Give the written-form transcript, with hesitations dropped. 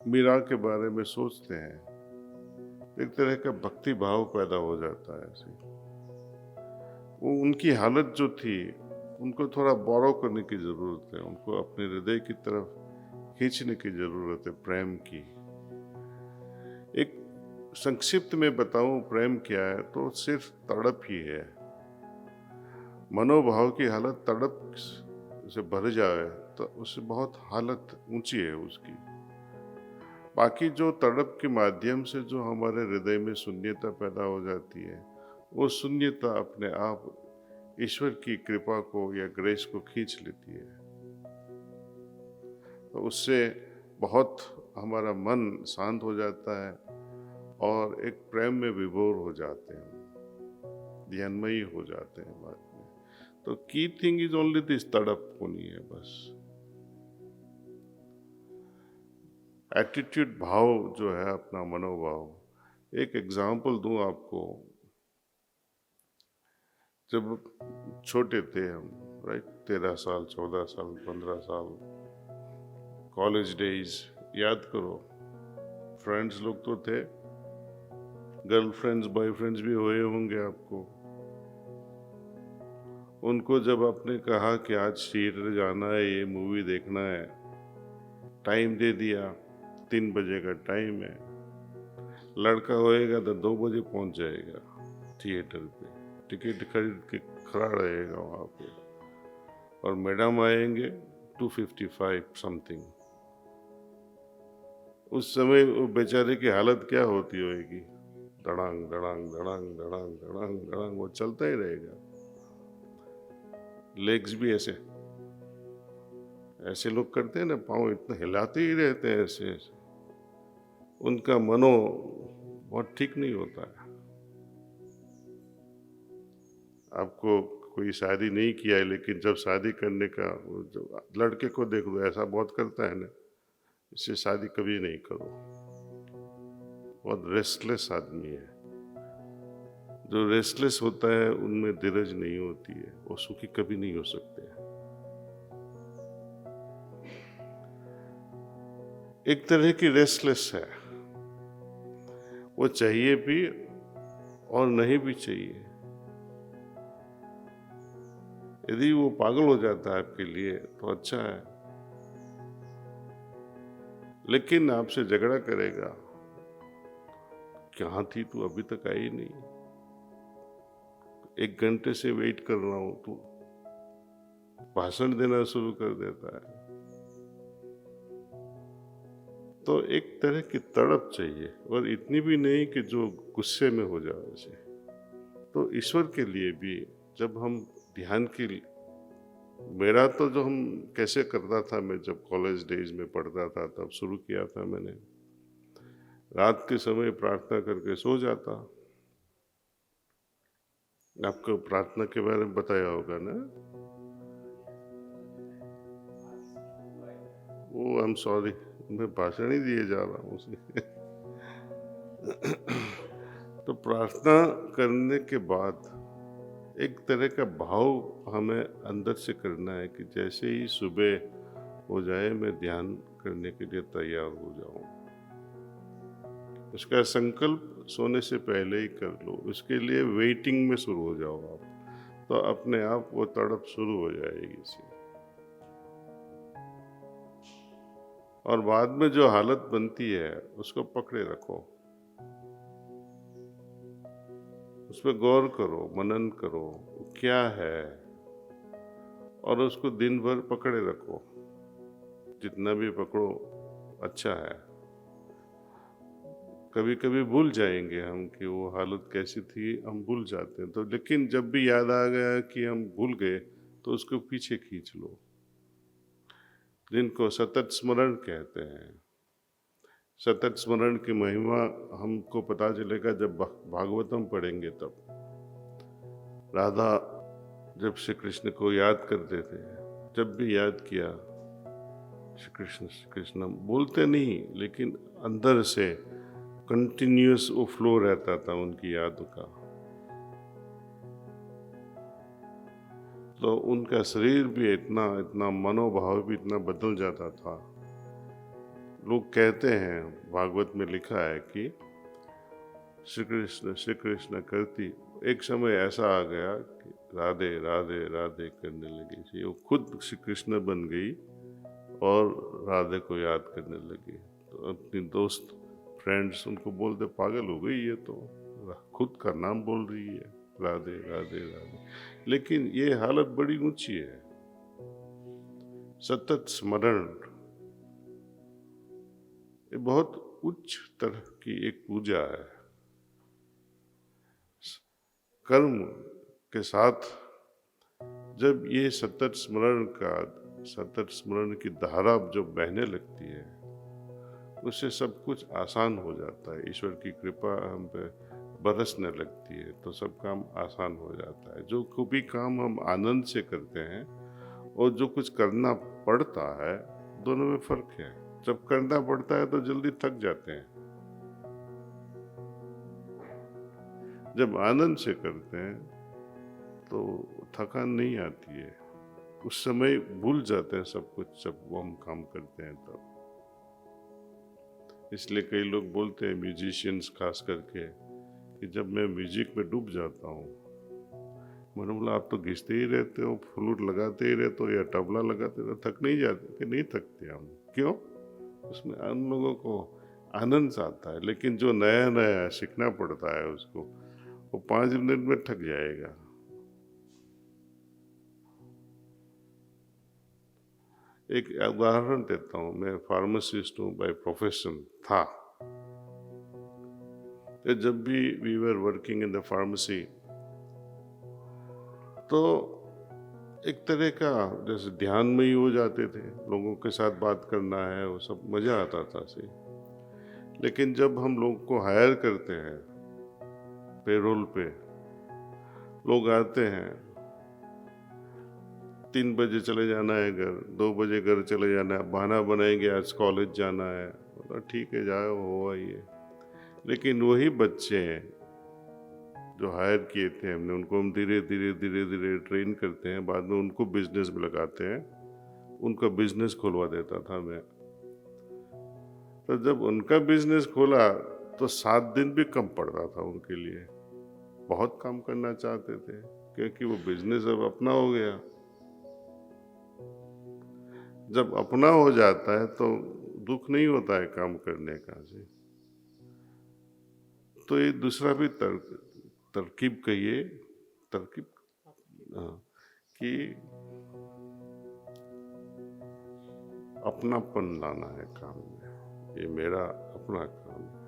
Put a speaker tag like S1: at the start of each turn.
S1: मीरा के बारे में सोचते हैं, एक तरह का भक्ति भाव पैदा हो जाता है ऐसे। वो उनकी हालत जो थी, उनको थोड़ा बोरो करने की ज़रूरत है, उनको अपने हृदय की तरफ खींचने की ज़रूरत है प्रेम की। एक संक्षिप्त में बताऊं प्रेम क्या है तो सिर्फ तड़प ही है। मनोभाव की हालत तड़प से भर जाए तो उससे बहुत हालत ऊंची है उसकी। बाकी जो तड़प के माध्यम से जो हमारे हृदय में शून्यता पैदा हो जाती है, वो शून्यता अपने आप ईश्वर की कृपा को या ग्रेस को खींच लेती है। तो उससे बहुत हमारा मन शांत हो जाता है और एक प्रेम में विभोर हो जाते हैं, ध्यानमयी हो जाते हैं बाद में। तो key thing is only this, तड़प होनी है बस। एटीट्यूड भाव जो है अपना मनोभाव, एक एग्जाम्पल दूं आपको। जब छोटे थे हम, राइट, 13 साल, 14 साल, 15 साल, कॉलेज डेज याद करो। फ्रेंड्स लोग तो थे, गर्लफ्रेंड्स बॉयफ्रेंड्स भी हुए होंगे आपको। उनको जब आपने कहा कि आज थिएटर जाना है, ये मूवी देखना है, टाइम दे दिया, 3 बजे का टाइम है, लड़का होएगा तो 2 बजे पहुंच जाएगा थिएटर पे, टिकट खरीद के खड़ा रहेगा वहाँ पे, और मैडम आएंगे 2:55 समथिंग। उस समय वो बेचारे की हालत क्या होती होगी? धड़ांग धड़ांग धड़ांग धड़ांग धड़ांग धड़ांग वो चलता ही रहेगा। लेग्स भी ऐसे ऐसे लोग करते हैं ना, पाँव इतना हिलाते ही रहते हैं ऐसे ऐसे। उनका मनो बहुत ठीक नहीं होता है। आपको कोई शादी नहीं किया है, लेकिन जब शादी करने का, जो लड़के को देख लो ऐसा बहुत करता है ना, इससे शादी कभी नहीं करो। बहुत रेस्टलेस आदमी है। जो रेस्टलेस होता है उनमें धीरज नहीं होती है, वो सुखी कभी नहीं हो सकते। एक तरह की रेस्टलेस है, वो चाहिए भी और नहीं भी चाहिए। यदि वो पागल हो जाता है आपके लिए तो अच्छा है, लेकिन आपसे झगड़ा करेगा, कहाँ थी तू, अभी तक आई नहीं, 1 घंटे से वेट कर रहा हूं, तू भाषण देना शुरू कर देता है। तो एक तरह की तड़प चाहिए, और इतनी भी नहीं कि जो गुस्से में हो जाए ऐसे। तो ईश्वर के लिए भी जब हम ध्यान की, मेरा तो जो हम कैसे करता था, मैं जब कॉलेज डेज में पढ़ता था तब शुरू किया था मैंने। रात के समय प्रार्थना करके सो जाता। आपको प्रार्थना के बारे में बताया होगा ना? वो आई एम सॉरी, मैं भाषण ही दिए जा रहा हूँ उसे। तो प्रार्थना करने के बाद एक तरह का भाव हमें अंदर से करना है कि जैसे ही सुबह हो जाए मैं ध्यान करने के लिए तैयार हो जाऊं। उसका संकल्प सोने से पहले ही कर लो, उसके लिए वेटिंग में शुरू हो जाओ आप, तो अपने आप वो तड़प शुरू हो जाएगी सी। और बाद में जो हालत बनती है उसको पकड़े रखो, उस पर गौर करो, मनन करो, वो क्या है, और उसको दिन भर पकड़े रखो। जितना भी पकड़ो अच्छा है। कभी कभी भूल जाएंगे हम कि वो हालत कैसी थी, हम भूल जाते हैं, तो लेकिन जब भी याद आ गया कि हम भूल गए तो उसको पीछे खींच लो, जिनको सतत स्मरण कहते हैं। सतत स्मरण की महिमा हमको पता चलेगा जब भागवतम पढ़ेंगे तब। राधा जब श्री कृष्ण को याद करते थे, जब भी याद किया श्री कृष्ण बोलते नहीं, लेकिन अंदर से कंटिन्यूअस वो फ्लो रहता था उनकी याद का। तो उनका शरीर भी इतना इतना, मनोभाव भी इतना बदल जाता था। लोग कहते हैं, भागवत में लिखा है कि श्री कृष्ण करती, एक समय ऐसा आ गया कि राधे राधे राधे करने लगी थी, वो खुद श्री कृष्ण बन गई और राधे को याद करने लगी। तो अपनी दोस्त फ्रेंड्स उनको बोलते पागल हो गई ये तो, खुद का नाम बोल रही है राधे राधे राधे। लेकिन ये हालत बड़ी ऊंची है। सतत स्मरण ये बहुत उच्च तरह की एक पूजा है। कर्म के साथ जब ये सतत स्मरण की धारा जब बहने लगती है, उससे सब कुछ आसान हो जाता है। ईश्वर की कृपा हम पे बरसने लगती है तो सब काम आसान हो जाता है। जो भी काम हम आनंद से करते हैं और जो कुछ करना पड़ता है, दोनों में फर्क है। जब करना पड़ता है तो जल्दी थक जाते हैं, जब आनंद से करते हैं तो थकान नहीं आती है। उस समय भूल जाते हैं सब कुछ जब वो हम काम करते हैं तब। इसलिए कई लोग बोलते हैं, म्यूजिशियंस खास करके, कि जब मैं म्यूजिक में डूब जाता हूँ, मैंने बोला आप तो घिसते ही रहते हो, फ्लूट लगाते ही रहते हो या तबला लगाते हो, थक नहीं जाते? कि नहीं थकते हम। क्यों? उसमें हम लोगों को आनंद आता है। लेकिन जो नया नया सीखना पड़ता है उसको, वो 5 मिनट में थक जाएगा। एक उदाहरण देता हूँ। मैं फार्मासिस्ट हूँ बाय प्रोफेशन था। जब भी we were working in the pharmacy, तो एक तरह का जैसे ध्यान में ही हो जाते थे, लोगों के साथ बात करना है, वो सब मजा आता था से। लेकिन जब हम लोग को हायर करते हैं पेरोल पे, लोग आते हैं, 3 बजे चले जाना है घर, 2 बजे घर चले जाना है, बहाना बनाएंगे आज कॉलेज जाना है। बोला ठीक है जाओ, हो आइए। लेकिन वही बच्चे हैं जो हायर किए थे हमने, उनको हम धीरे धीरे धीरे धीरे ट्रेन करते हैं, बाद में उनको बिजनेस में लगाते हैं। उनका बिजनेस खुलवा देता था मैं। तो जब उनका बिजनेस खोला तो 7 दिन भी कम पड़ता था उनके लिए। बहुत काम करना चाहते थे क्योंकि वो बिजनेस अब अपना हो गया। जब अपना हो जाता है तो दुख नहीं होता है काम करने का जी। तो ये दूसरा भी तरकीब कहिए, तरकीब, हाँ, कि अपनापन लाना है काम में। ये मेरा अपना काम है।